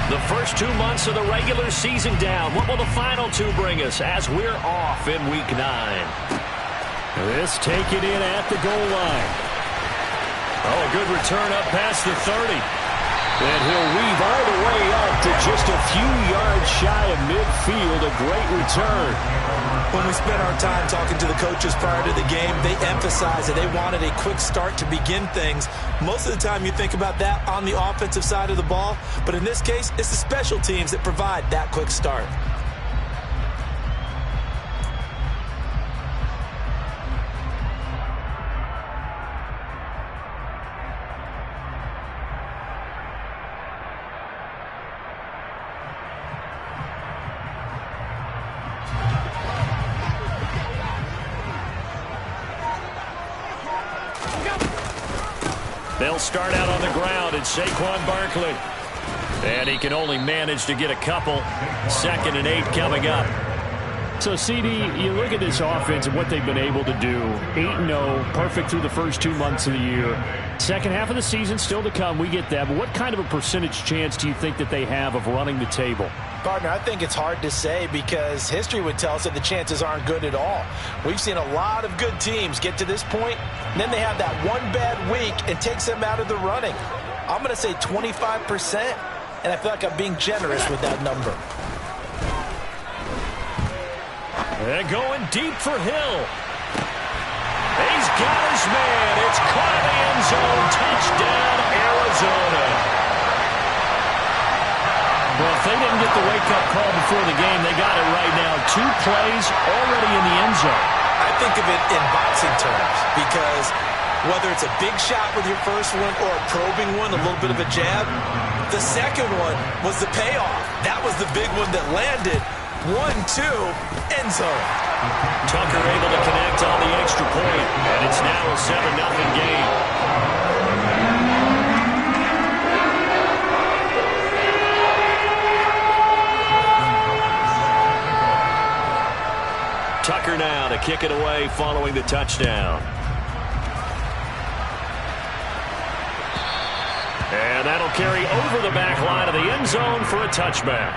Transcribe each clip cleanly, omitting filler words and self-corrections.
The first 2 months of the regular season down. What will the final 2 bring us as we're off in Week 9? This taken in at the goal line. Oh, a good return up past the 30. And he'll weave all the way up to just a few yards shy of midfield. A great return. When we spent our time talking to the coaches prior to the game, they emphasized that they wanted a quick start to begin things. Most of the time you think about that on the offensive side of the ball, but in this case, it's the special teams that provide that quick start. They'll start out on the ground, and Saquon Barkley. And he can only manage to get a couple. 2nd and 8 coming up. So, CD, you look at this offense and what they've been able to do. 8-0, perfect through the first 2 months of the year. Second half of the season still to come, we get that. But what kind of a percentage chance do you think that they have of running the table? Partner, I think it's hard to say because history would tell us that the chances aren't good at all. We've seen a lot of good teams get to this point, and then they have that one bad week and takes them out of the running. I'm going to say 25%, and I feel like I'm being generous with that number. And going deep for Hill. He's got his man. It's caught in the end zone. Touchdown, Arizona. Well, if they didn't get the wake-up call before the game, they got it right now. 2 plays already in the end zone. I think of it in boxing terms because whether it's a big shot with your first one or a probing one, a little bit of a jab, the second one was the payoff. That was the big one that landed. 1-2, end zone. Tucker able to connect on the extra point, and it's now a 7-0 game. Tucker now to kick it away following the touchdown. And that'll carry over the back line of the end zone for a touchback.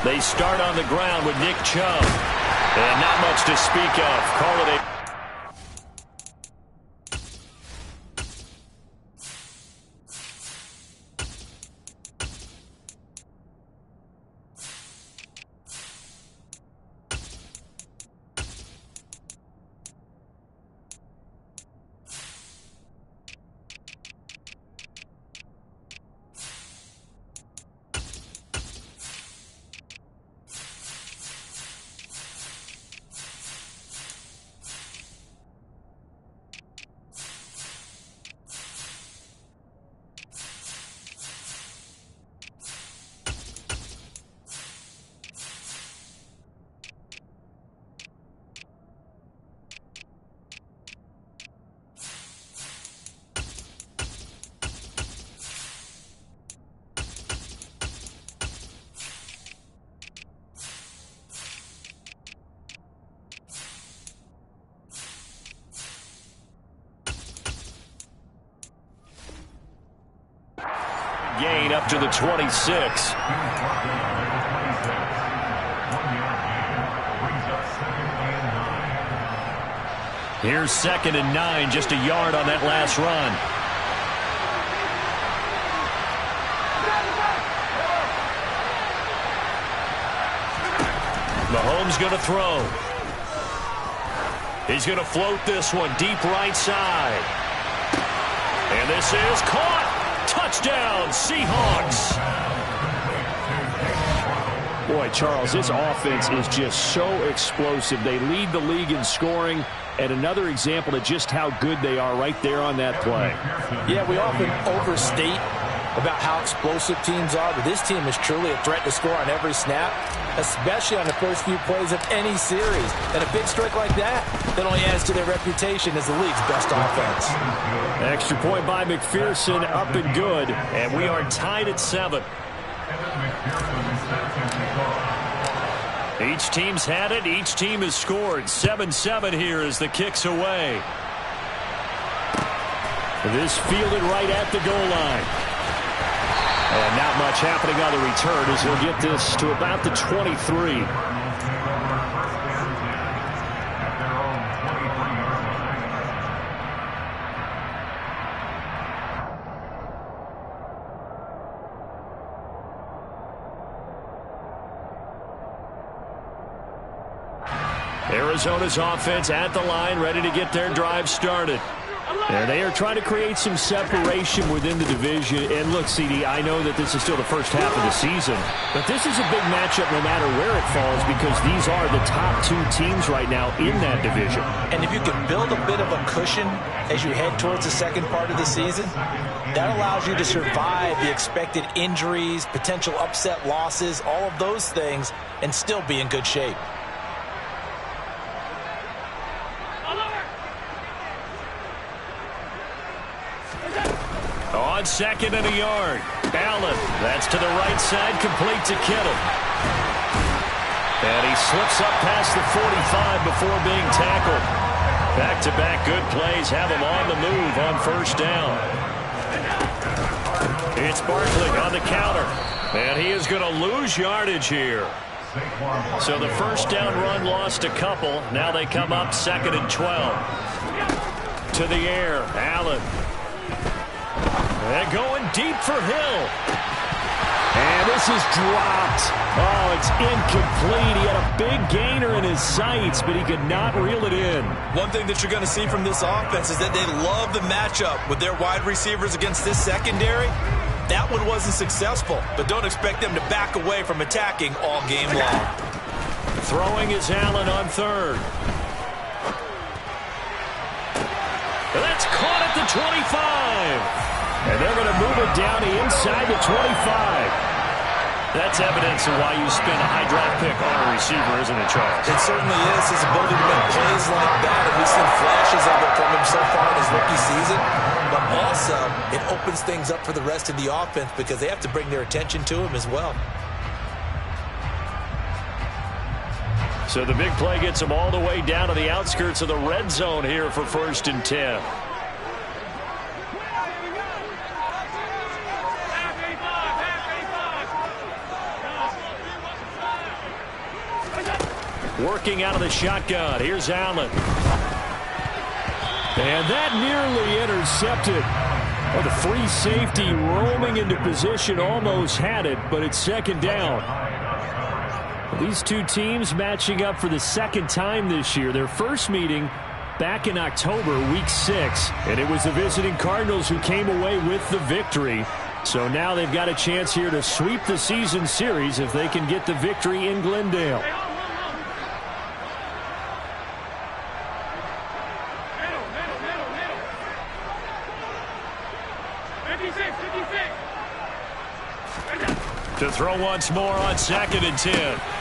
They start on the ground with Nick Chubb. And not much to speak of. Call it a... Gain up to the 26. Here's 2nd and 9, just a yard on that last run. Mahomes going to throw. He's going to float this one deep right side. And this is caught. Touchdown, Seahawks. Boy, Charles, this offense is just so explosive. They lead the league in scoring, and another example of just how good they are right there on that play. Yeah, we often overstate about how explosive teams are, but this team is truly a threat to score on every snap, especially on the first few plays of any series. And a big strike like that only adds to their reputation as the league's best offense. Extra point by McPherson, up and good, and we are tied at 7. Each team's had it. Each team has scored. 7-7 here as the kick's away. This fielded right at the goal line. And not much happening on the return as he'll get this to about the 23. Arizona's offense at the line, ready to get their drive started. And they are trying to create some separation within the division. And look, CD, I know that this is still the first half of the season, but this is a big matchup no matter where it falls because these are the top 2 teams right now in that division. And if you can build a bit of a cushion as you head towards the second part of the season, that allows you to survive the expected injuries, potential upset losses, all of those things, and still be in good shape. On second and a yard. Allen, that's to the right side, complete to Kittle. And he slips up past the 45 before being tackled. Back-to-back good plays have him on the move on first down. It's Barkley on the counter. And he is going to lose yardage here. So the first down run lost a couple. Now they come up 2nd and 12. To the air, Allen. And going deep for Hill. And this is dropped. Oh, it's incomplete. He had a big gainer in his sights, but he could not reel it in. One thing that you're going to see from this offense is that they love the matchup with their wide receivers against this secondary. That one wasn't successful, but don't expect them to back away from attacking all game long. Throwing is Allen on third. And that's caught at the 25. And they're going to move it down to inside the 25. That's evidence of why you spend a high draft pick on a receiver, isn't it, Charles? It certainly is. His ability to make plays like that, and we've seen flashes of it from him so far in his rookie season. But also, it opens things up for the rest of the offense because they have to bring their attention to him as well. So the big play gets him all the way down to the outskirts of the red zone here for 1st and 10. Working out of the shotgun. Here's Allen. And that nearly intercepted. Oh, the free safety roaming into position almost had it, but it's 2nd down. These two teams matching up for the 2nd time this year. Their first meeting back in October, week 6. And it was the visiting Cardinals who came away with the victory. So now they've got a chance here to sweep the season series if they can get the victory in Glendale. To throw once more on 2nd and 10.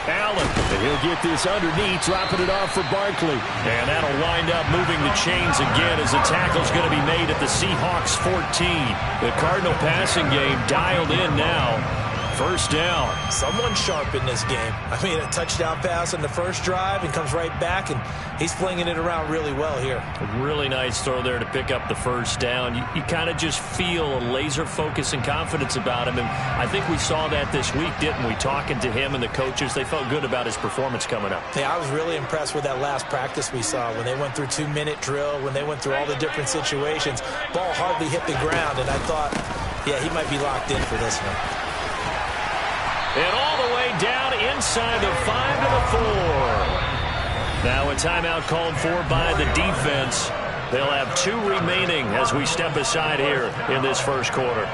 Allen. And he'll get this underneath, dropping it off for Barkley. And that'll wind up moving the chains again as the tackle's going to be made at the Seahawks 14. The Cardinal passing game dialed in now. 1st down. Someone sharp in this game. I mean, a touchdown pass on the first drive and comes right back, and he's flinging it around really well here. A really nice throw there to pick up the 1st down. You kind of just feel a laser focus and confidence about him, and I think we saw that this week, didn't we? Talking to him and the coaches, they felt good about his performance coming up. Yeah, I was really impressed with that last practice we saw when they went through 2-minute drill, when they went through all the different situations. Ball hardly hit the ground, and I thought, yeah, he might be locked in for this one. And all the way down inside the 5 to the 4. Now a timeout called for by the defense. They'll have 2 remaining as we step aside here in this first quarter.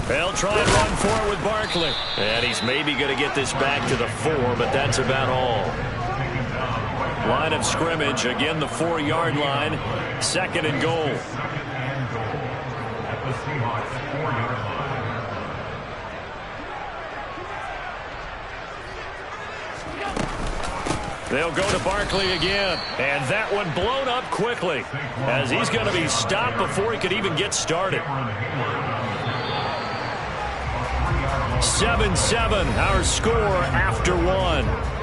They'll try and run for it with Barkley. And he's maybe going to get this back to the 4, but that's about all. Line of scrimmage, again the 4-yard line. 2nd and goal. They'll go to Barkley again. And that one blown up quickly, as he's going to be stopped before he could even get started. 7-7, our score after 1.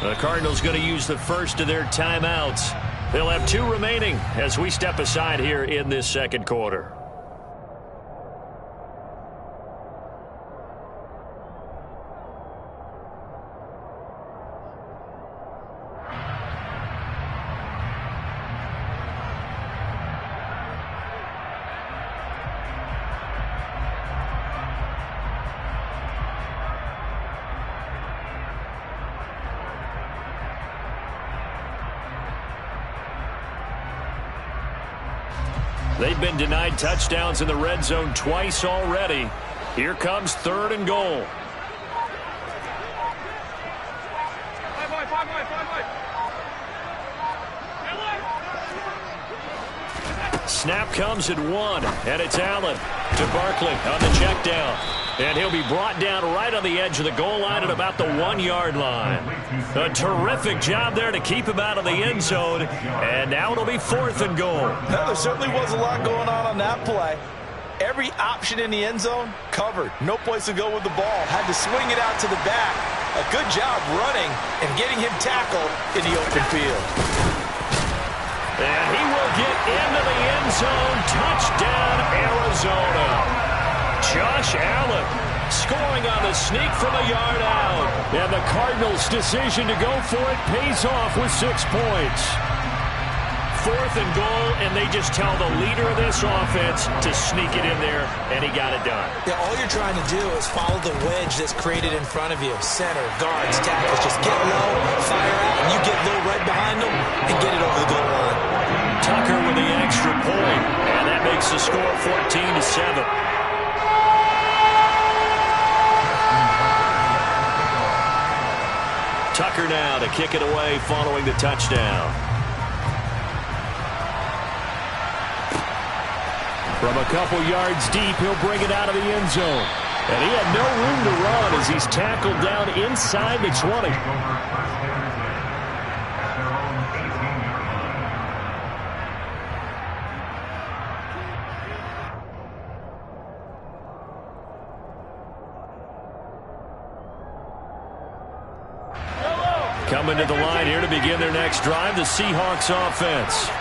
The Cardinals going to use the first of their timeouts. They'll have 2 remaining as we step aside here in this 2nd quarter. They've been denied touchdowns in the red zone twice already. Here comes 3rd and goal. Snap comes at 1, and it's Allen to Barkley on the check down. And he'll be brought down right on the edge of the goal line at about the 1-yard line. A terrific job there to keep him out of the end zone. And now it'll be 4th and goal. Now, there certainly was a lot going on that play. Every option in the end zone covered. No place to go with the ball. Had to swing it out to the back. A good job running and getting him tackled in the open field. And he will get into the end zone. Touchdown, Arizona. Josh Allen scoring on the sneak from a yard out. And the Cardinals' decision to go for it pays off with 6 points. 4th and goal, and they just tell the leader of this offense to sneak it in there, and he got it done. Yeah, all you're trying to do is follow the wedge that's created in front of you. Center, guards, tackles, just get low, fire out, and you get low right behind them and get it over the goal line. Tucker with the extra point, and that makes the score 14-7. Tucker now to kick it away following the touchdown. From a couple yards deep, he'll bring it out of the end zone. And he had no room to run as he's tackled down inside the 20. Coming to the line here to begin their next drive, the Seahawks offense.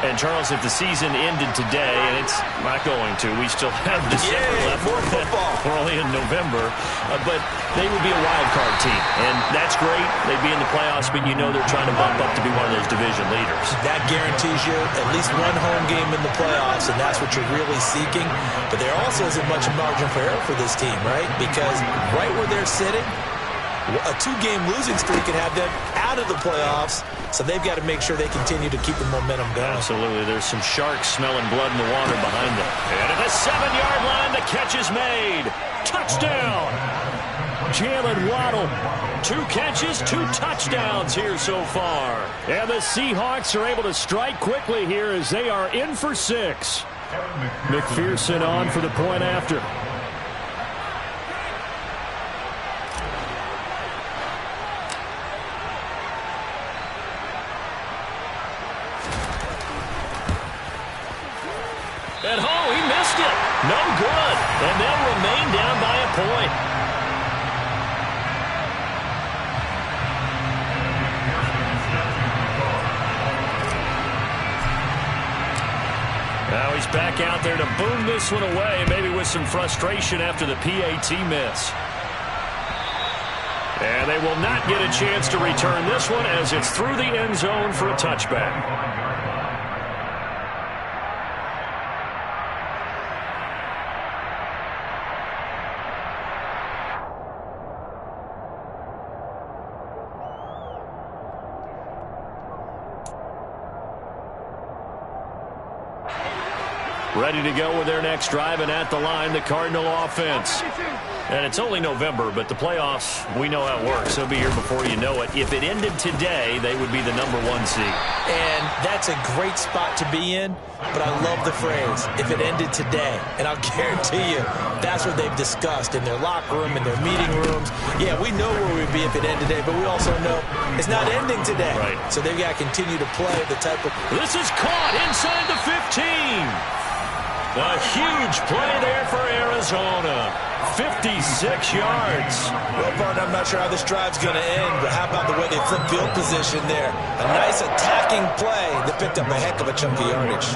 And, Charles, if the season ended today, and it's not going to, we still have December left. More football. We're only in November. But they would be a wild card team. And that's great. They'd be in the playoffs, but you know they're trying to bump up to be one of those division leaders. That guarantees you at least one home game in the playoffs, and that's what you're really seeking. But there also isn't much margin for error for this team, right? Because right where they're sitting, a 2-game losing streak could have them out of the playoffs, so they've got to make sure they continue to keep the momentum going. Absolutely. There's some sharks smelling blood in the water behind them. And at the 7-yard line, the catch is made. Touchdown! Jalen Waddle. 2 catches, 2 touchdowns here so far. And the Seahawks are able to strike quickly here as they are in for 6. McPherson on for the point after. No good. And they'll remain down by a point. Now he's back out there to boom this one away, maybe with some frustration after the PAT miss. And they will not get a chance to return this one as it's through the end zone for a touchback. Ready to go with their next drive, and at the line, the Cardinal offense. And it's only November, but the playoffs, we know how it works. They'll be here before you know it. If it ended today, they would be the #1 seed. And that's a great spot to be in, but I love the phrase, if it ended today. And I'll guarantee you, that's what they've discussed in their locker room, in their meeting rooms. Yeah, we know where we'd be if it ended today, but we also know it's not ending today. Right. So they've got to continue to play the type of... This is caught inside the 15. A huge play there for Arizona. 56 yards. Well, partner, I'm not sure how this drive's going to end, but how about the way they flip field position there? A nice attacking play that picked up a heck of a chunk of yardage.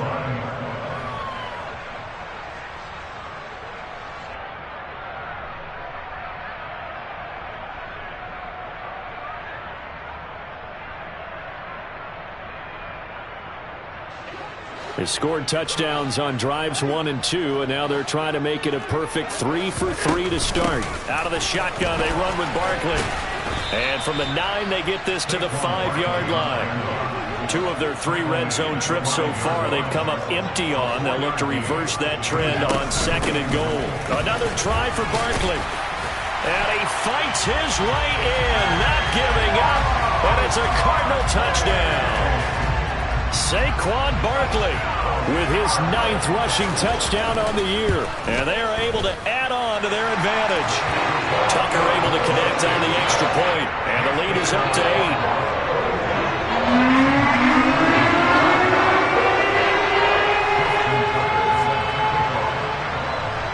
They scored touchdowns on drives 1 and 2, and now they're trying to make it a perfect 3 for 3 to start. Out of the shotgun, they run with Barkley. And from the 9, they get this to the 5-yard line. 2 of their 3 red zone trips so far, they've come up empty on. They'll look to reverse that trend on 2nd and goal. Another try for Barkley. And he fights his way in, not giving up. And it's a Cardinal touchdown. Saquon Barkley with his 9th rushing touchdown on the year. And they are able to add on to their advantage. Tucker able to connect on the extra point. And the lead is up to 8.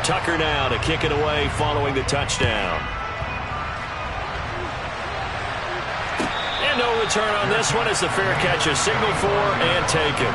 Tucker now to kick it away following the touchdown. And no return on this one as the fair catch is signaled for and taken.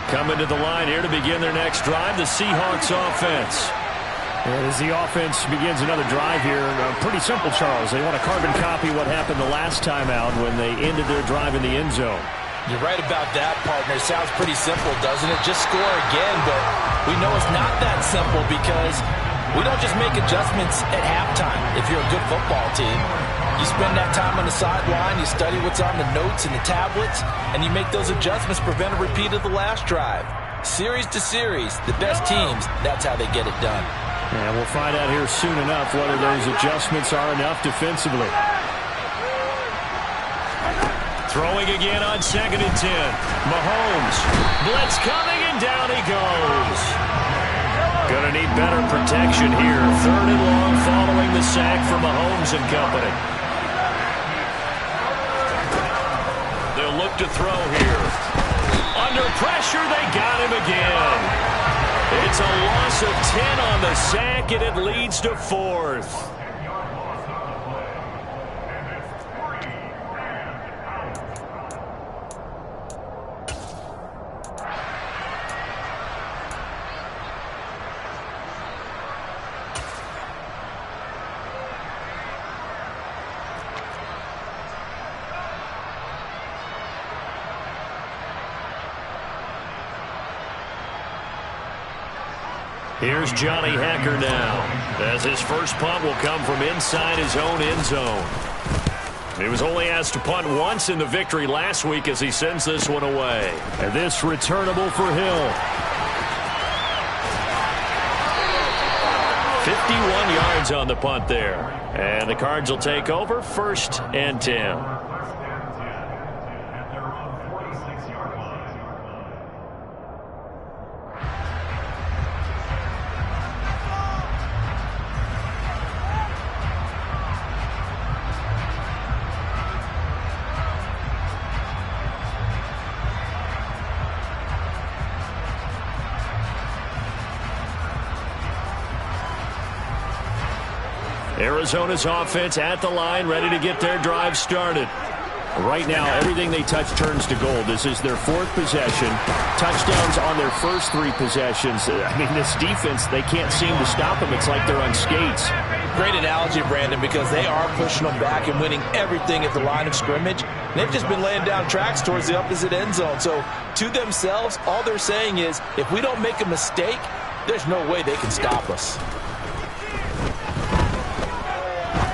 Coming to the line here to begin their next drive, the Seahawks offense. As the offense begins another drive here, pretty simple, Charles. They want to carbon copy what happened the last time out when they ended their drive in the end zone. You're right about that, partner. It sounds pretty simple, doesn't it? Just score again, but we know it's not that simple because we don't just make adjustments at halftime if you're a good football team. You spend that time on the sideline, you study what's on the notes and the tablets, and you make those adjustments, prevent a repeat of the last drive. Series to series, the best teams, that's how they get it done. And we'll find out here soon enough whether those adjustments are enough defensively. Throwing again on 2nd and 10. Mahomes. Blitz coming, and down he goes. Going to need better protection here. 3rd and long following the sack for Mahomes and company. They'll look to throw here. Under pressure, they got him again. It's a loss of 10 on the sack, and it leads to 4th. Here's Johnny Hacker now, as his first punt will come from inside his own end zone. He was only asked to punt once in the victory last week as he sends this one away. And this returnable for Hill. 51 yards on the punt there. And the Cards will take over 1st and 10. Arizona's offense at the line, ready to get their drive started. Right now, everything they touch turns to gold. This is their 4th possession. Touchdowns on their first 3 possessions. I mean, this defense, they can't seem to stop them. It's like they're on skates. Great analogy, Brandon, because they are pushing them back and winning everything at the line of scrimmage. They've just been laying down tracks towards the opposite end zone. So, to themselves, all they're saying is, if we don't make a mistake, there's no way they can stop us.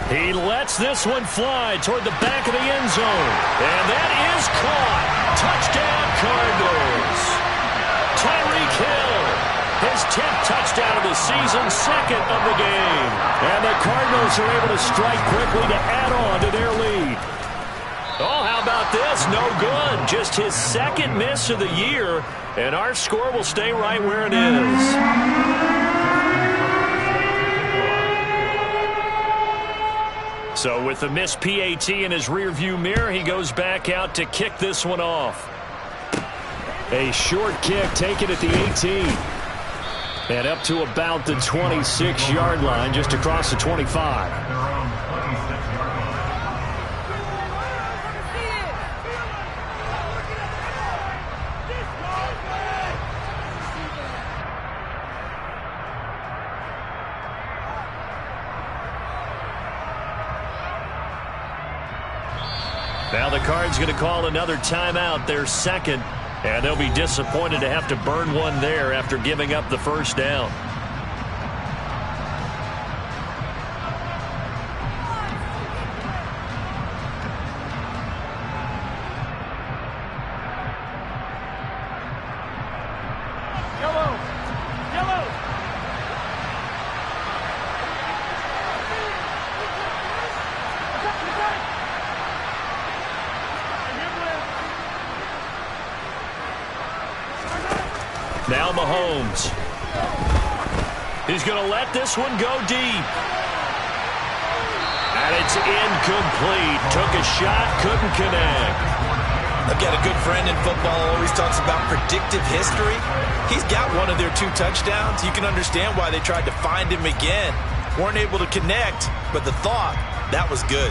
He lets this one fly toward the back of the end zone. And that is caught. Touchdown, Cardinals. Tyreek Hill, his 10th touchdown of the season, 2nd of the game. And the Cardinals are able to strike quickly to add on to their lead. Oh, how about this? No good. Just his 2nd miss of the year. And our score will stay right where it is. So with the missed PAT in his rearview mirror, he goes back out to kick this one off. A short kick taken at the 18. And up to about the 26-yard line, just across the 25. Now the Cards going to call another timeout, their 2nd, and they'll be disappointed to have to burn one there after giving up the first down. Now Mahomes. He's going to let this one go deep. And it's incomplete. Took a shot, couldn't connect. I've got a good friend in football, always talks about predictive history. He's got one of their 2 touchdowns. You can understand why they tried to find him again. Weren't able to connect, but the thought, that was good.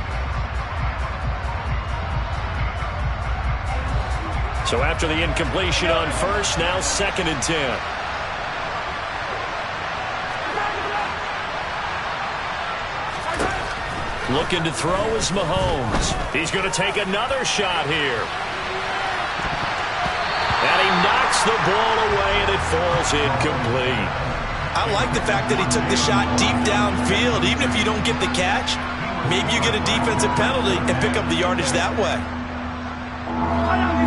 So after the incompletion on first, now 2nd and 10. Looking to throw is Mahomes. He's going to take another shot here. And he knocks the ball away, and it falls incomplete. I like the fact that he took the shot deep downfield. Even if you don't get the catch, maybe you get a defensive penalty and pick up the yardage that way.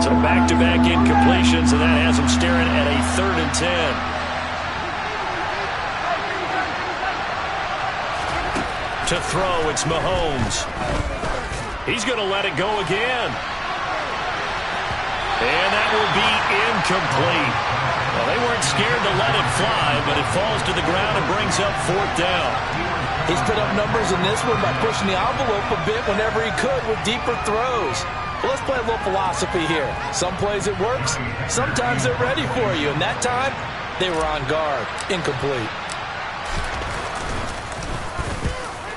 So back-to-back incompletions, and that has him staring at a 3rd and 10. To throw, it's Mahomes. He's going to let it go again. And that will be incomplete. Well, they weren't scared to let it fly, but it falls to the ground and brings up 4th down. He's put up numbers in this one by pushing the envelope a bit whenever he could with deeper throws. Well, let's play a little philosophy here. Some plays it works, sometimes they're ready for you, and that time they were on guard. Incomplete.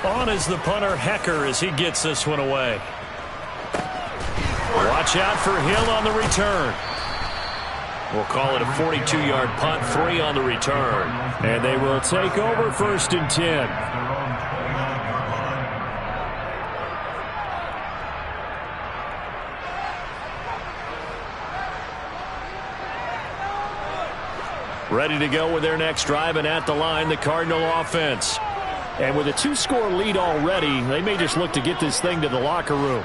On is the punter, Hecker, as he gets this one away. Watch out for Hill on the return. We'll call it a 42-yard punt, 3 on the return. And they will take over 1st and 10. Ready to go with their next drive, and at the line, the Cardinal offense. And with a 2-score lead already, they may just look to get this thing to the locker room.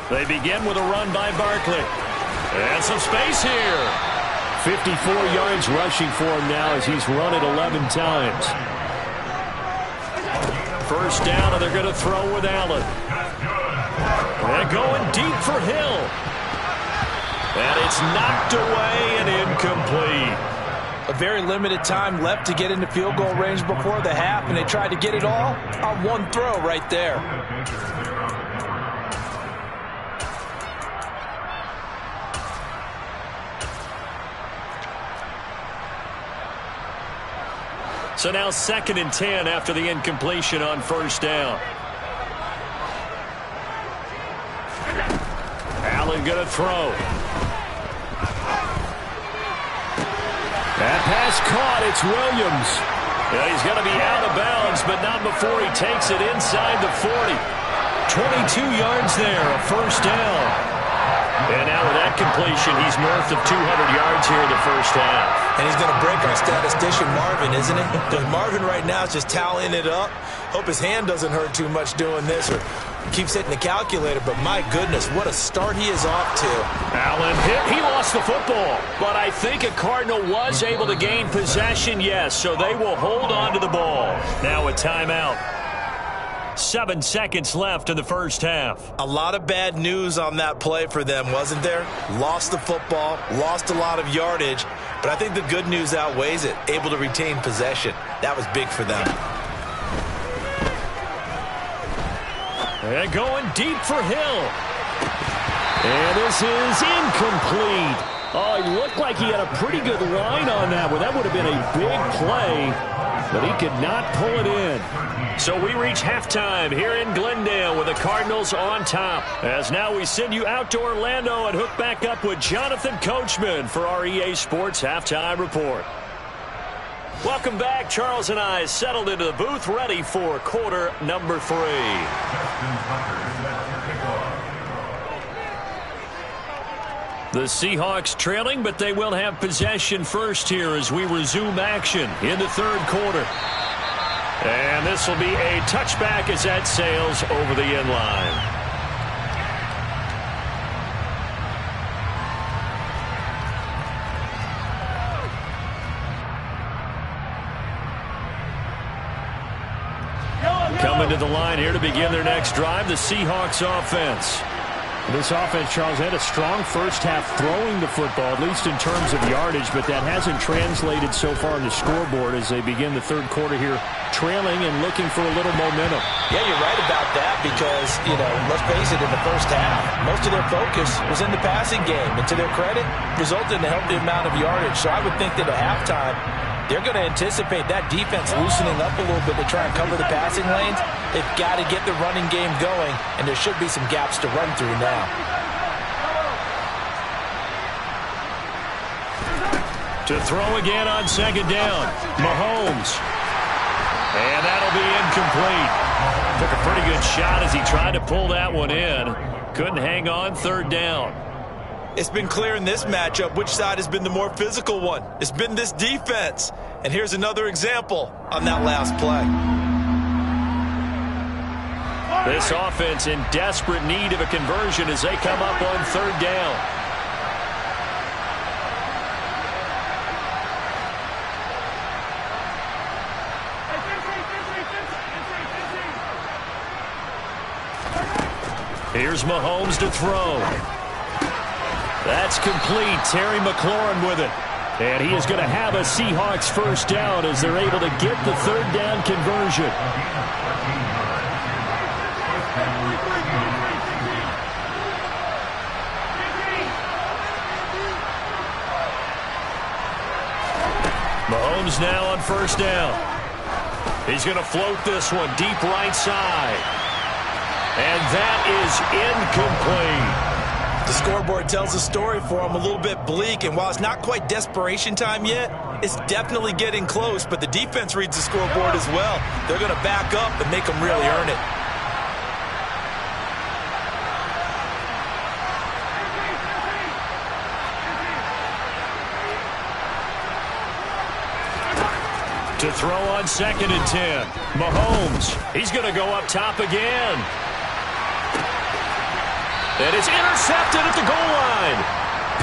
They begin with a run by Barkley. And some space here. 54 yards rushing for him now as he's run it 11 times. First down, and they're going to throw with Allen. They're going deep for Hill. And it's knocked away and incomplete. A very limited time left to get into field goal range before the half, and they tried to get it all on one throw right there. So now 2nd and 10 after the incompletion on first down. Allen going to throw. That pass caught. It's Williams. Yeah, he's going to be out of bounds, but not before he takes it inside the 40. 22 yards there, a first down. And now with that completion, he's north of 200 yards here in the first half. And he's going to break our statistician Marvin, isn't he? Because Marvin right now is just tallying it up. Hope his hand doesn't hurt too much doing this or keeps hitting the calculator. But my goodness, what a start he is off to. Allen hit. He lost the football. But I think a Cardinal was able to gain possession, yes. So they will hold on to the ball. Now a timeout. 7 seconds left in the first half. A lot of bad news on that play for them, wasn't there? Lost the football, lost a lot of yardage, but I think the good news outweighs it. Able to retain possession. That was big for them. And going deep for Hill. And this is incomplete. Oh, he looked like he had a pretty good line on that one. That would have been a big play, but he could not pull it in. So we reach halftime here in Glendale with the Cardinals on top. As now we send you out to Orlando and hook back up with Jonathan Coachman for our EA Sports Halftime Report. Welcome back. Charles and I settled into the booth ready for quarter number 3. The Seahawks trailing, but they will have possession first here as we resume action in the third quarter. And this will be a touchback as that sails over the end line. Coming to the line here to begin their next drive, the Seahawks offense. This offense, Charles, had a strong first half throwing the football, at least in terms of yardage, but that hasn't translated so far in the scoreboard as they begin the third quarter here, trailing and looking for a little momentum. Yeah, you're right about that because, let's face it, in the first half, most of their focus was in the passing game. And to their credit, resulted in a healthy amount of yardage. So I would think that at halftime, they're going to anticipate that defense loosening up a little bit to try and cover the passing lanes. They've got to get the running game going, and there should be some gaps to run through now. To throw again on second down, Mahomes. And that'll be incomplete. Took a pretty good shot as he tried to pull that one in. Couldn't hang on third down. It's been clear in this matchup which side has been the more physical one. It's been this defense. And here's another example on that last play. This offense in desperate need of a conversion as they come up on third down. Here's Mahomes to throw. That's complete. Terry McLaurin with it. And he is going to have a Seahawks first down as they're able to get the third down conversion. Mahomes now on first down. He's going to float this one deep right side. And that is incomplete. The scoreboard tells a story for him, a little bit bleak, and while it's not quite desperation time yet, it's definitely getting close, but the defense reads the scoreboard as well. They're going to back up and make them really earn it. To throw on 2nd and 10. Mahomes, he's going to go up top again. And it's intercepted at the goal line.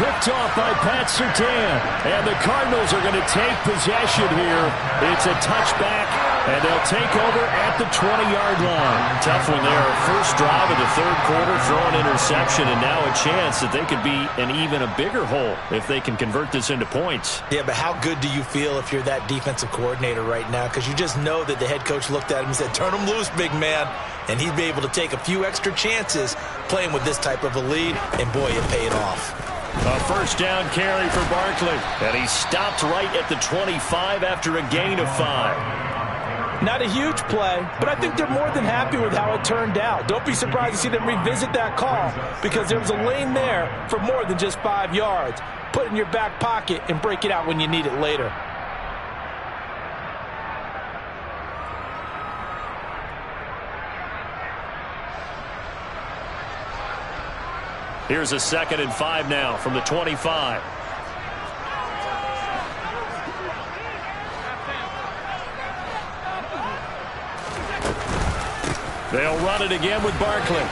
Picked off by Pat Surtain. And the Cardinals are going to take possession here. It's a touchback, and they'll take over at the 20-yard line. Tough one there. First drive of the third quarter, throw an interception, and now a chance that they could be in even a bigger hole if they can convert this into points. Yeah, but how good do you feel if you're that defensive coordinator right now? Because you just know that the head coach looked at him and said, turn him loose, big man. And he'd be able to take a few extra chances playing with this type of a lead, and boy, it paid off. A first down carry for Barkley. And he stopped right at the 25 after a gain of 5. Not a huge play, but I think they're more than happy with how it turned out. Don't be surprised to see them revisit that call because there was a lane there for more than just 5 yards. Put it in your back pocket and break it out when you need it later. Here's a 2nd and 5 now from the 25. They'll run it again with Barkley.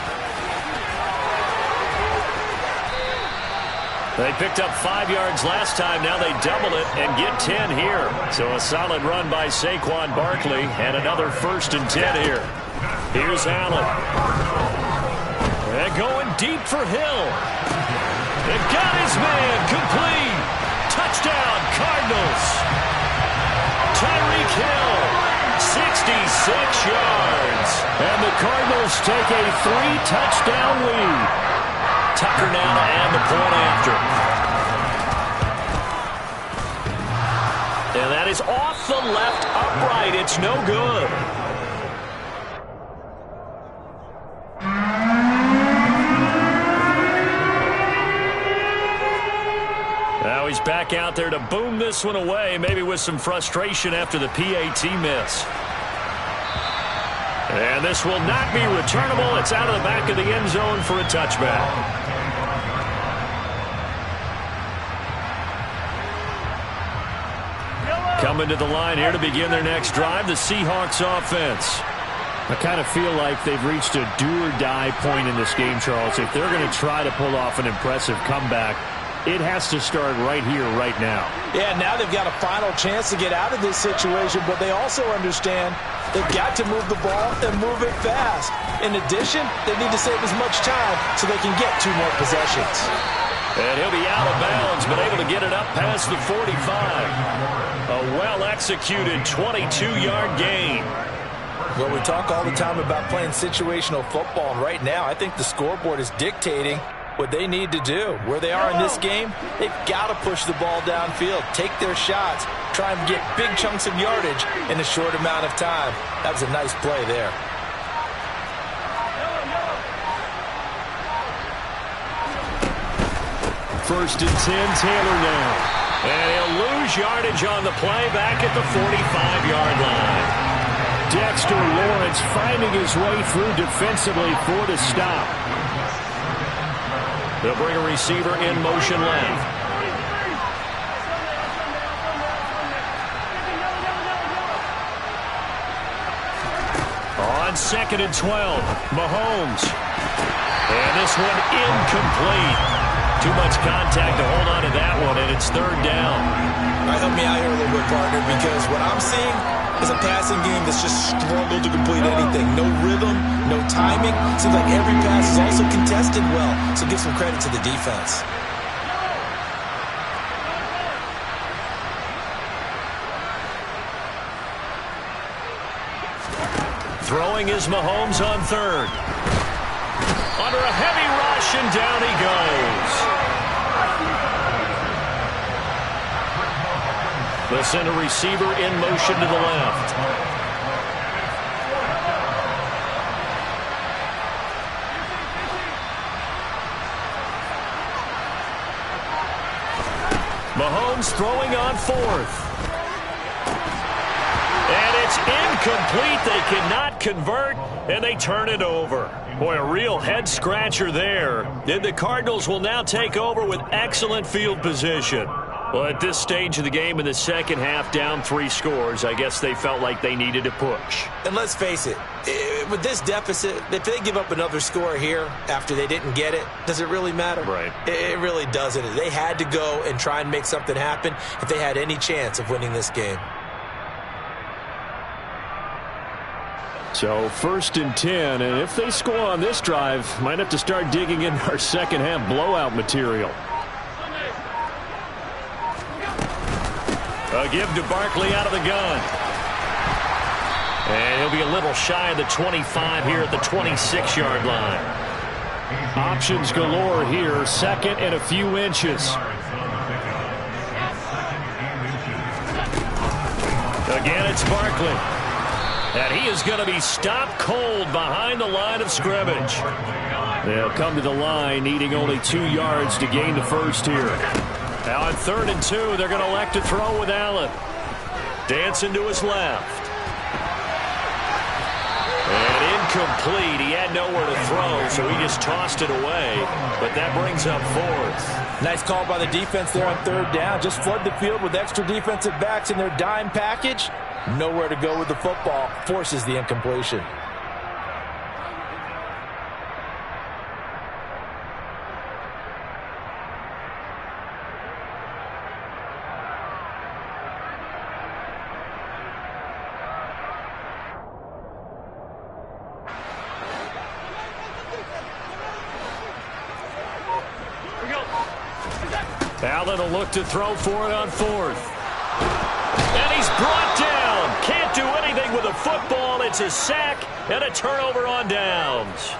They picked up 5 yards last time. Now they double it and get 10 here. So a solid run by Saquon Barkley and another 1st and 10 here. Here's Allen. They're going deep for Hill. They got his man complete. Touchdown, Cardinals. Tyreek Hill, 66 yards. And the Cardinals take a 3-touchdown lead. Tucker now to add the point after. And that is off the left upright. It's no good. Now he's back out there to boom this one away, maybe with some frustration after the PAT miss. And this will not be returnable. It's out of the back of the end zone for a touchback. Coming to the line here to begin their next drive, the Seahawks offense. I kind of feel like they've reached a do-or-die point in this game, Charles. If they're going to try to pull off an impressive comeback, it has to start right here, right now. Yeah, now they've got a final chance to get out of this situation, but they also understand they've got to move the ball and move it fast. In addition, they need to save as much time so they can get 2 more possessions. And he'll be out of bounds, but able to get it up past the 45. A well-executed 22-yard gain. Well, we talk all the time about playing situational football, and right now I think the scoreboard is dictating what they need to do. Where they are in this game, they've got to push the ball downfield, take their shots, try and get big chunks of yardage in a short amount of time. That was a nice play there. First and 10, Taylor now. And he'll lose yardage on the play back at the 45-yard line. Dexter Lawrence finding his way through defensively for the stop. They'll bring a receiver in motion left. On 2nd and 12, Mahomes. And this one incomplete. Too much contact to hold on to that one, and it's 3rd down. All right, help me out here a little bit, partner, because what I'm seeing is a passing game that's just struggled to complete anything. No rhythm, no timing. Seems like every pass is also contested well, so give some credit to the defense. Throwing is Mahomes on 3rd. Under a heavy rush, and down he goes. They'll send a receiver in motion to the left. Mahomes throwing on 4th. And it's incomplete. They cannot convert, and they turn it over. Boy, a real head-scratcher there. And the Cardinals will now take over with excellent field position. Well, at this stage of the game in the second half, down 3 scores, I guess they felt like they needed to push. And let's face it, with this deficit, if they give up another score here after they didn't get it, does it really matter? Right. It really doesn't. They had to go and try and make something happen if they had any chance of winning this game. So 1st and 10, and if they score on this drive, might have to start digging in our second half blowout material. A give to Barkley out of the gun. And he'll be a little shy of the 25 here at the 26-yard line. Options galore here. Second and a few inches. Again, it's Barkley. And he is going to be stopped cold behind the line of scrimmage. They'll come to the line needing only 2 yards to gain the first here. Now on 3rd and 2, they're going to elect to throw with Allen. Dancing to his left. And incomplete. He had nowhere to throw, so he just tossed it away. But that brings up 4th. Nice call by the defense there on 3rd down. Just flood the field with extra defensive backs in their dime package. Nowhere to go with the football. Forces the incompletion. Allen will look to throw for it on 4th. And he's brought down. Can't do anything with the football. It's a sack and a turnover on downs.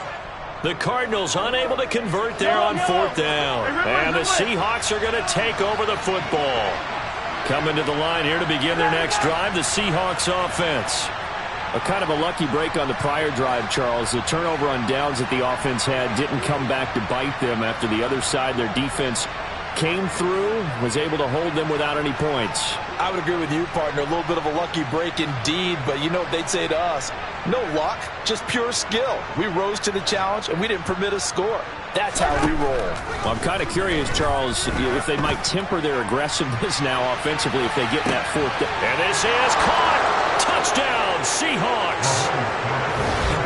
The Cardinals unable to convert there on 4th down. And the Seahawks are going to take over the football. Coming to the line here to begin their next drive, the Seahawks offense. A kind of a lucky break on the prior drive, Charles. The turnover on downs that the offense had didn't come back to bite them after the other side. Their defense came through, was able to hold them without any points. I would agree with you, partner. A little bit of a lucky break indeed, but you know what they'd say to us? No luck, just pure skill. We rose to the challenge, and we didn't permit a score. That's how we roll. Well, I'm kind of curious, Charles, if they might temper their aggressiveness now offensively if they get in that 4th down. And this is caught. Touchdown, Seahawks.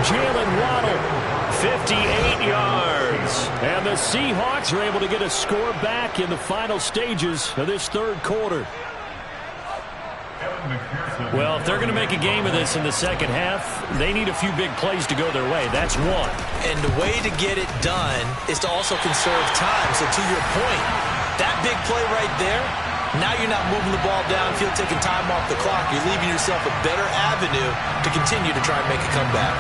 Jalen Waddle. 58 yards. And the Seahawks are able to get a score back in the final stages of this 3rd quarter. Well, if they're going to make a game of this in the 2nd half, they need a few big plays to go their way. That's one. And the way to get it done is to also conserve time. So to your point, that big play right there, now you're not moving the ball downfield, taking time off the clock. You're leaving yourself a better avenue to continue to try and make a comeback.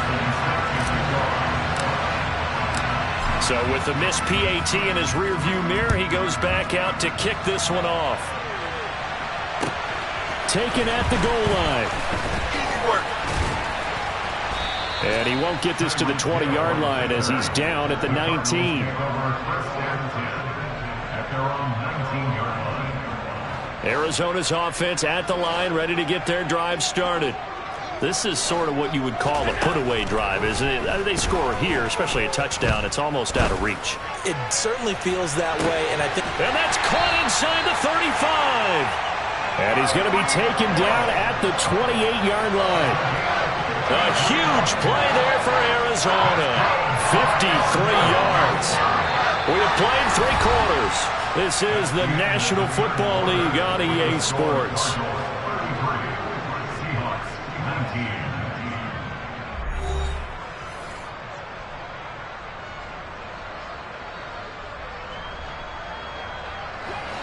So with the missed PAT in his rearview mirror, he goes back out to kick this one off. Taken at the goal line. And he won't get this to the 20-yard line as he's down at the 19. Arizona's offense at the line, ready to get their drive started. This is sort of what you would call a put-away drive, isn't it? They score here, especially a touchdown. It's almost out of reach. It certainly feels that way, and I think... And that's caught inside the 35. And he's going to be taken down at the 28-yard line. A huge play there for Arizona. 53 yards. We have played 3 quarters. This is the National Football League on EA Sports.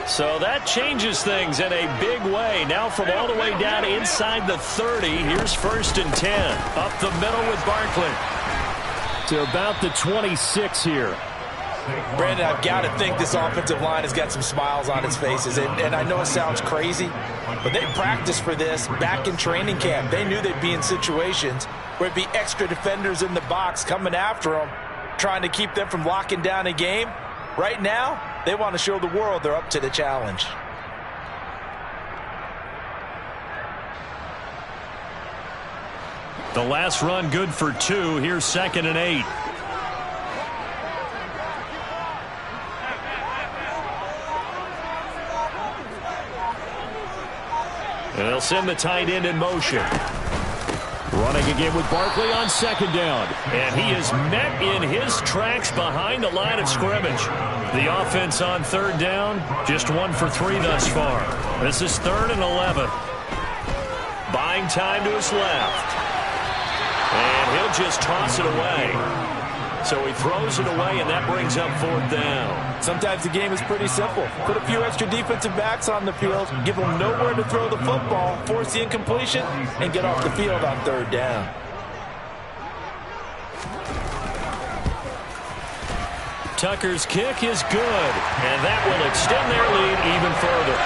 So that changes things in a big way. Now from all the way down inside the 30, here's 1st and 10. Up the middle with Barkley. To about the 26 here. Brandon, I've got to think this offensive line has got some smiles on its faces. And I know it sounds crazy, but they practiced for this back in training camp. They knew they'd be in situations where it'd be extra defenders in the box coming after them, trying to keep them from locking down a game. Right now, they want to show the world they're up to the challenge. The last run good for 2. Here's 2nd and 8. And they'll send the tight end in motion. Running again with Barkley on 2nd down. And he is met in his tracks behind the line of scrimmage. The offense on 3rd down, just 1 for 3 thus far. This is 3rd and 11. Buying time to his left. And he'll just toss it away. So he throws it away, and that brings up 4th down. Sometimes the game is pretty simple. Put a few extra defensive backs on the field, give them nowhere to throw the football, force the incompletion, and get off the field on 3rd down. Tucker's kick is good, and that will extend their lead even further.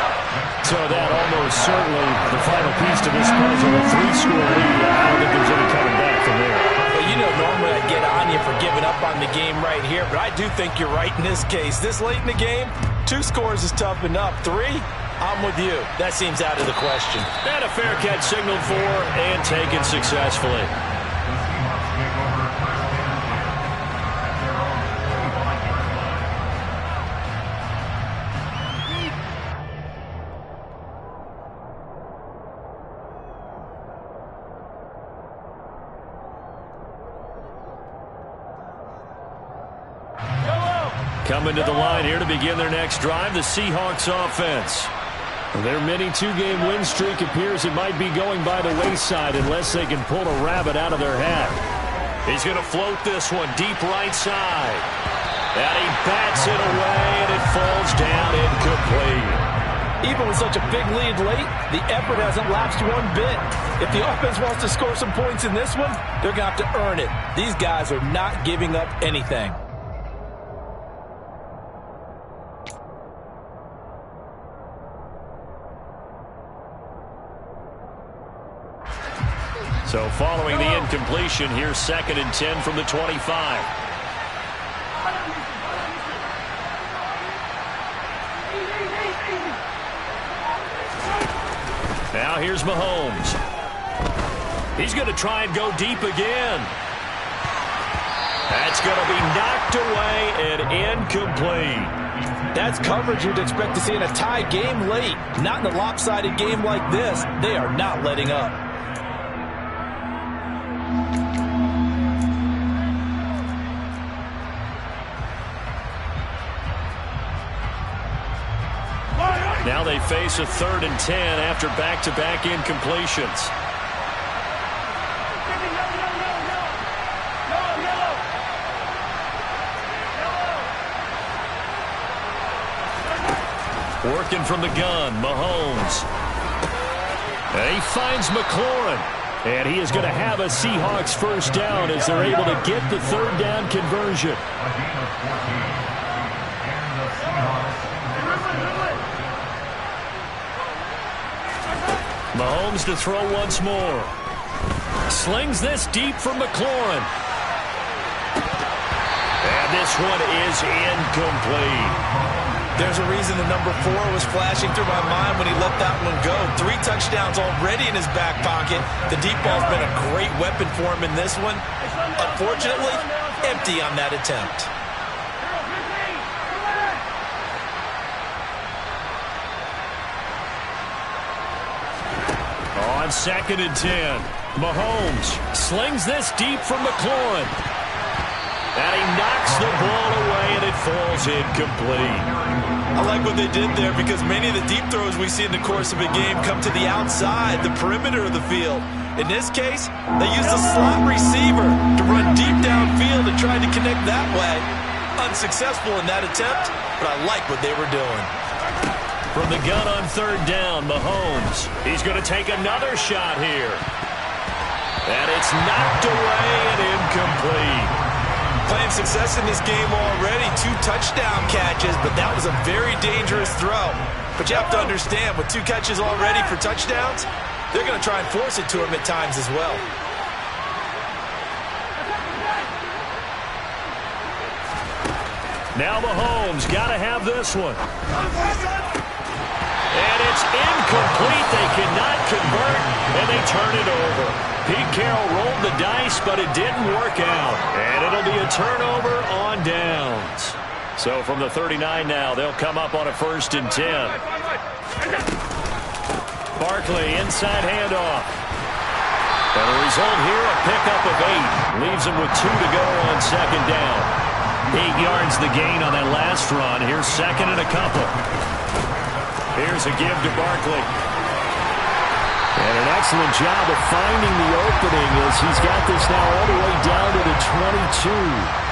So that almost certainly the final piece to this puzzle, a 3-score lead. I don't think there's any coming back from there. Well, you know, normally I'd get on you for giving up on the game right here, but I do think you're right in this case. This late in the game, 2 scores is tough enough. 3, I'm with you. That seems out of the question. And a fair catch signaled for and taken successfully. Coming to the line here to begin their next drive, the Seahawks offense. Their mini 2-game win streak appears it might be going by the wayside unless they can pull a rabbit out of their hat. He's going to float this one deep right side. And he bats it away, and it falls down incomplete. Even with such a big lead late, the effort hasn't lapsed one bit. If the offense wants to score some points in this one, they're going to have to earn it. These guys are not giving up anything. So following the incompletion, here's 2nd and 10 from the 25. Now here's Mahomes. He's going to try and go deep again. That's going to be knocked away and incomplete. That's coverage you'd expect to see in a tie game late. Not in a lopsided game like this. They are not letting up. Now they face a 3rd and 10 after back-to-back incompletions. Working from the gun, Mahomes. And he finds McLaurin. And he is going to have a Seahawks first down as they're able to get the 3rd down conversion. Mahomes to throw once more. Slings this deep for McLaurin. And this one is incomplete. There's a reason the number 4 was flashing through my mind when he let that one go. 3 touchdowns already in his back pocket. The deep ball's been a great weapon for him in this one. Unfortunately, empty on that attempt. On 2nd and 10, Mahomes slings this deep for McLaurin. And he knocks the ball away, and it falls incomplete. I like what they did there because many of the deep throws we see in the course of a game come to the outside, the perimeter of the field. In this case, they used a slot receiver to run deep downfield and tried to connect that way. Unsuccessful in that attempt, but I like what they were doing. From the gun on 3rd down, Mahomes. He's going to take another shot here. And it's knocked away and incomplete. Playing success in this game already. 2 touchdown catches, but that was a very dangerous throw. But you have to understand, with 2 catches already for touchdowns, they're going to try and force it to him at times as well. Now Mahomes got to have this one. And it's incomplete. They cannot convert, and they turn it over. Pete Carroll rolled the dice, but it didn't work out. And it'll be a turnover on downs. So from the 39 now, they'll come up on a 1st and 10. Barkley, inside handoff. And the result here, a pickup of 8. Leaves him with 2 to go on 2nd down. 8 yards the gain on that last run. Here's 2nd and a couple. Here's a give to Barkley. And an excellent job of finding the opening as he's got this now all the way down to the 22.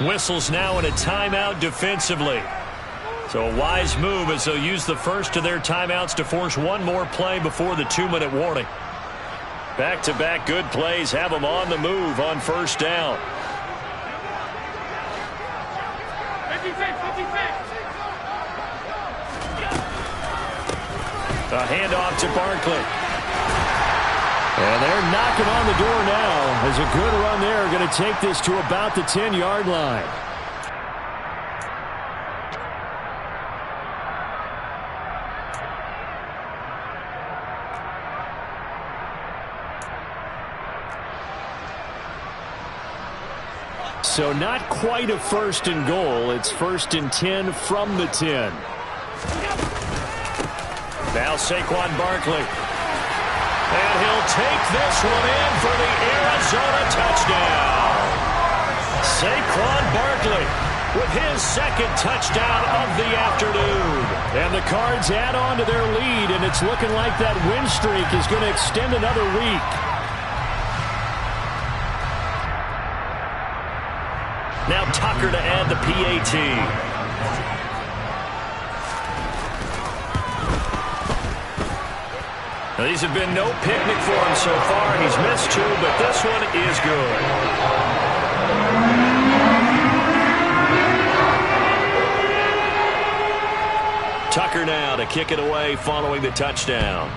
Whistles now in a timeout defensively. So a wise move as they'll use the first of their timeouts to force one more play before the 2-minute warning. Back-to-back good plays have them on the move on first down. A handoff to Barkley. And they're knocking on the door now as a good run there going to take this to about the 10-yard line. So not quite a first and goal. It's first and 10 from the 10. Now Saquon Barkley. And he'll take this one in for the Arizona touchdown. Saquon Barkley with his second touchdown of the afternoon. And the Cards add on to their lead, and it's looking like that win streak is going to extend another week. Now Tucker to add the PAT. Now, these have been no picnic for him so far. He's missed 2, but this one is good. Tucker now to kick it away following the touchdown.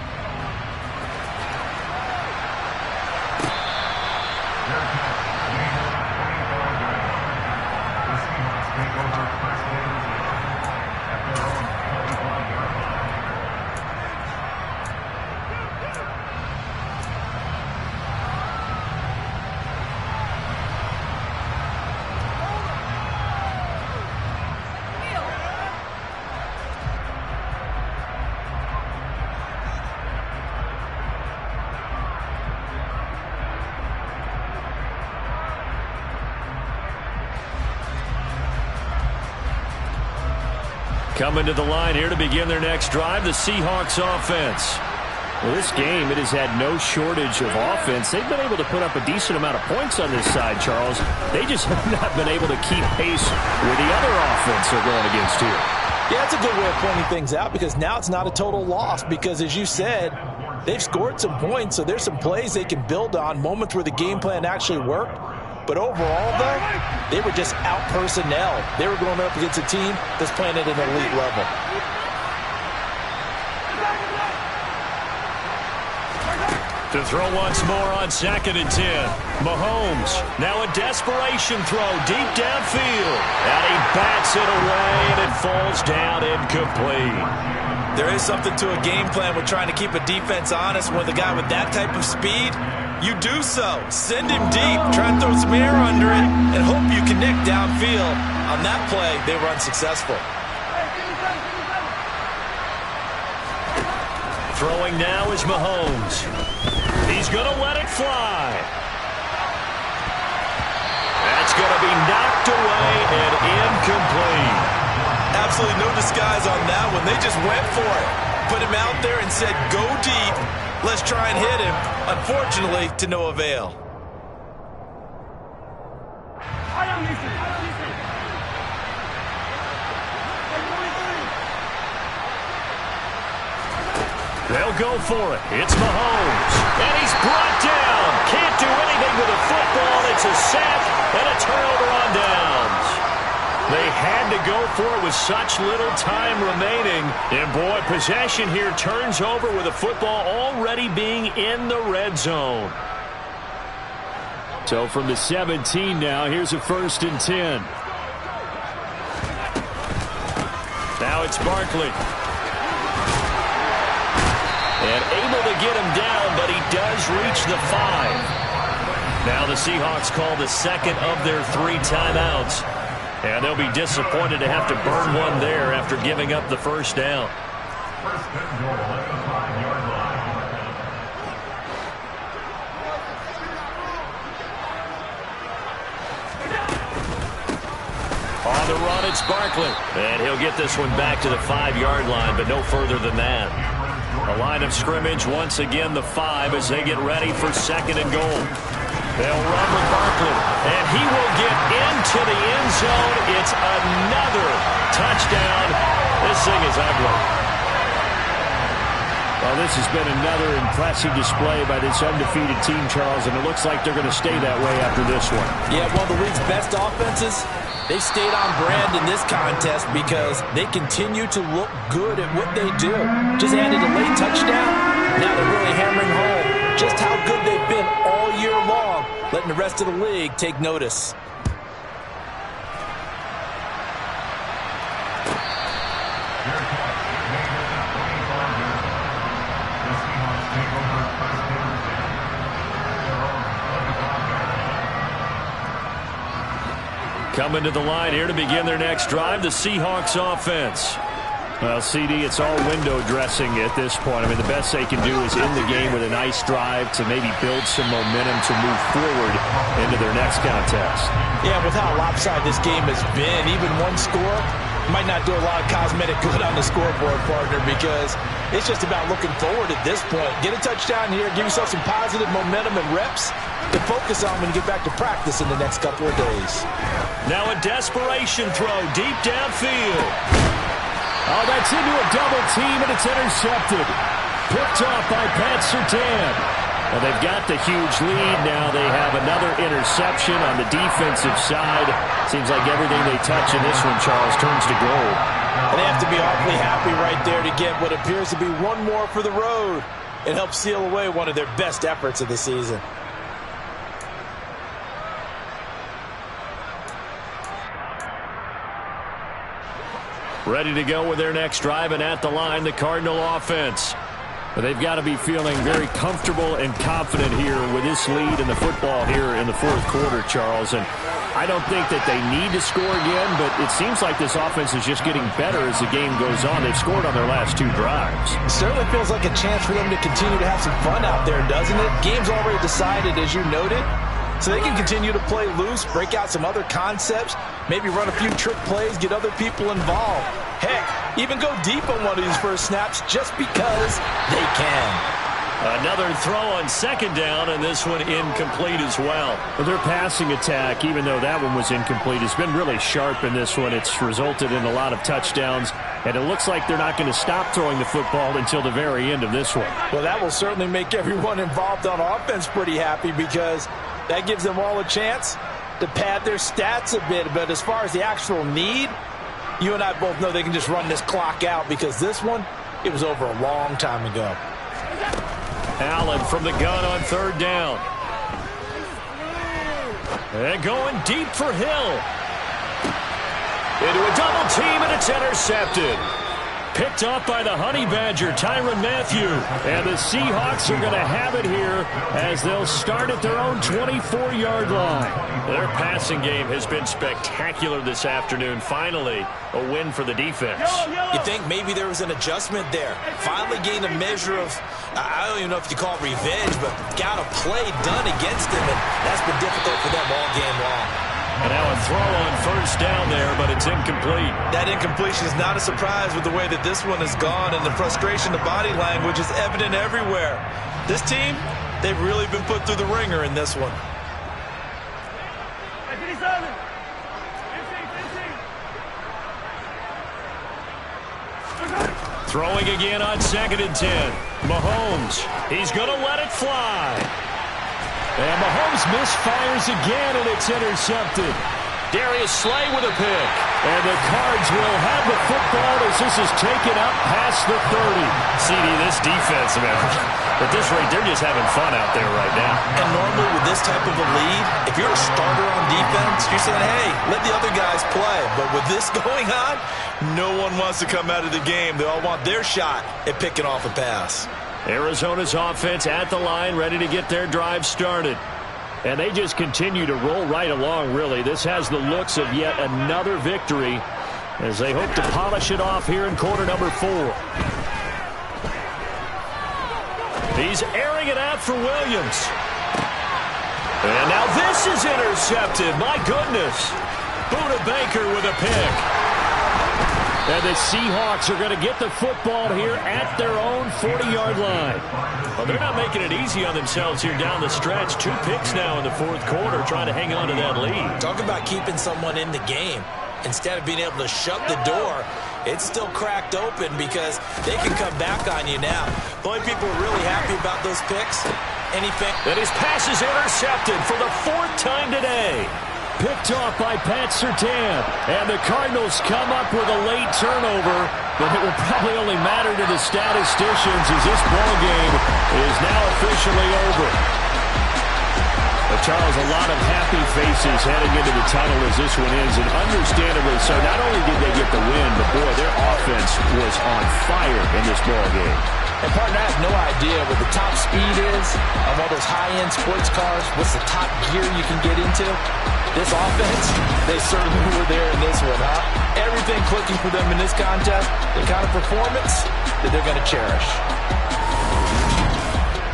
Coming to the line here to begin their next drive, the Seahawks offense. Well, this game, it has had no shortage of offense. They've been able to put up a decent amount of points on this side, Charles. They just have not been able to keep pace with the other offense they're going against here. Yeah, that's a good way of pointing things out because now it's not a total loss because, as you said, they've scored some points, so there's some plays they can build on, moments where the game plan actually worked. But overall, though, they were just out-personnel. They were going up against a team that's playing at an elite level. To throw once more on 2nd and 10. Mahomes, now a desperation throw deep downfield. And he bats it away, and it falls down incomplete. There is something to a game plan with trying to keep a defense honest with a guy with that type of speed. You do so. Send him deep. Try and throw some air under it and hope you connect downfield. On that play, they were unsuccessful. Throwing now is Mahomes. He's going to let it fly. That's going to be knocked away and incomplete. Absolutely no disguise on that one. They just went for it. Put him out there and said, go deep. Let's try and hit him. Unfortunately, to no avail. They'll go for it. It's Mahomes. And he's brought down. Can't do anything with a football. It's a sack and a turnover on downs. They had to go for it with such little time remaining. And, boy, possession here turns over with the football already being in the red zone. So from the 17 now, here's a 1st and 10. Now it's Barkley. And able to get him down, but he does reach the 5. Now the Seahawks call the second of their 3 timeouts. And they'll be disappointed to have to burn one there after giving up the first down. First and goal at the 5-yard line. On the run, it's Barkley. And he'll get this one back to the 5-yard line, but no further than that. A line of scrimmage, once again the 5 as they get ready for 2nd and goal. They'll run with Barkley. Barkley. And he will get into the end zone. It's another touchdown. This thing is ugly. Well, this has been another impressive display by this undefeated team, Charles, and it looks like they're going to stay that way after this one. Yeah, one of the league's best offenses. They stayed on brand in this contest because they continue to look good at what they do. Just added a late touchdown. Now they're really hammering home just how good they've been all year long, letting the rest of the league take notice. Coming to the line here to begin their next drive, the Seahawks offense. Well, CD, it's all window dressing at this point. I mean, the best they can do is end the game with a nice drive to maybe build some momentum to move forward into their next contest. Yeah, with how lopsided this game has been, even one score might not do a lot of cosmetic good on the scoreboard, partner, because it's just about looking forward at this point. Get a touchdown here, give yourself some positive momentum and reps to focus on when you get back to practice in the next couple of days. Now a desperation throw deep downfield. Oh, that's into a double team, and it's intercepted. Picked off by Pat Surtain. Well, they've got the huge lead now. They have another interception on the defensive side. Seems like everything they touch in this one, Charles, turns to gold. And they have to be awfully happy right there to get what appears to be one more for the road. It helps seal away one of their best efforts of the season. Ready to go with their next drive, and at the line, the Cardinal offense. But they've got to be feeling very comfortable and confident here with this lead in the football here in the fourth quarter, Charles. And I don't think that they need to score again, but it seems like this offense is just getting better as the game goes on. They've scored on their last two drives. It certainly feels like a chance for them to continue to have some fun out there, doesn't it? Game's already decided, as you noted. So they can continue to play loose, break out some other concepts, maybe run a few trick plays, get other people involved. Heck, even go deep on one of these first snaps just because they can. Another throw on second down, and this one incomplete as well. Well, their passing attack, even though that one was incomplete, has been really sharp in this one. It's resulted in a lot of touchdowns, and it looks like they're not going to stop throwing the football until the very end of this one. Well, that will certainly make everyone involved on offense pretty happy, because that gives them all a chance to pad their stats a bit. But as far as the actual need, you and I both know they can just run this clock out, because this one, it was over a long time ago. Allen from the gun on third down. And going deep for Hill. Into a double team, and it's intercepted. Picked off by the Honey Badger, Tyrann Mathieu. And the Seahawks are going to have it here as they'll start at their own 24-yard line. Their passing game has been spectacular this afternoon. Finally, a win for the defense. You think maybe there was an adjustment there. Finally gained a measure of, I don't even know if you call it revenge, but got a play done against them, and that's been difficult for them all game long. And now a throw on first down there, but it's incomplete. That incompletion is not a surprise with the way that this one has gone, and the frustration, the body language is evident everywhere. This team, they've really been put through the ringer in this one. Throwing again on 2nd and 10. Mahomes, he's going to let it fly. And Mahomes misfires again, and it's intercepted. Darius Slay with a pick. And the Cards will have the football as this is taken up past the 30. CD, this defense, man, at this rate, they're just having fun out there right now. And normally with this type of a lead, if you're a starter on defense, you're saying, hey, let the other guys play. But with this going on, no one wants to come out of the game. They all want their shot at picking off a pass. Arizona's offense at the line, ready to get their drive started. And they just continue to roll right along, really. This has the looks of yet another victory as they hope to polish it off here in quarter number 4. He's airing it out for Williams. And now this is intercepted. My goodness. Buda Baker with a pick. And the Seahawks are going to get the football here at their own 40-yard line. Well, they're not making it easy on themselves here down the stretch. 2 picks now in the fourth quarter trying to hang on to that lead. Talk about keeping someone in the game. Instead of being able to shut the door, it's still cracked open because they can come back on you now. The only people who are really happy about those picks, anything. And his pass is intercepted for the 4th time today. Picked off by Pat Surtain. And the Cardinals come up with a late turnover, but it will probably only matter to the statisticians as this ball game is now officially over. But Charles, a lot of happy faces heading into the tunnel as this one ends, and understandably so. Not only did they get the win, but boy, their offense was on fire in this ball game. And partner, I have no idea what the top speed is on all those high-end sports cars. What's the top gear you can get into? This offense, they certainly were there in this one, huh? Everything clicking for them in this contest, the kind of performance that they're going to cherish.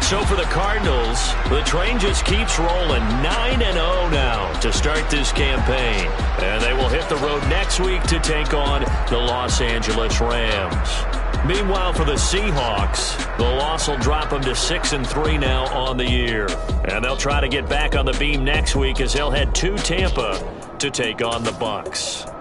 So for the Cardinals, the train just keeps rolling 9-0 now to start this campaign. And they will hit the road next week to take on the Los Angeles Rams. Meanwhile, for the Seahawks, the loss will drop them to 6-3 now on the year. And they'll try to get back on the beam next week as they'll head to Tampa to take on the Bucs.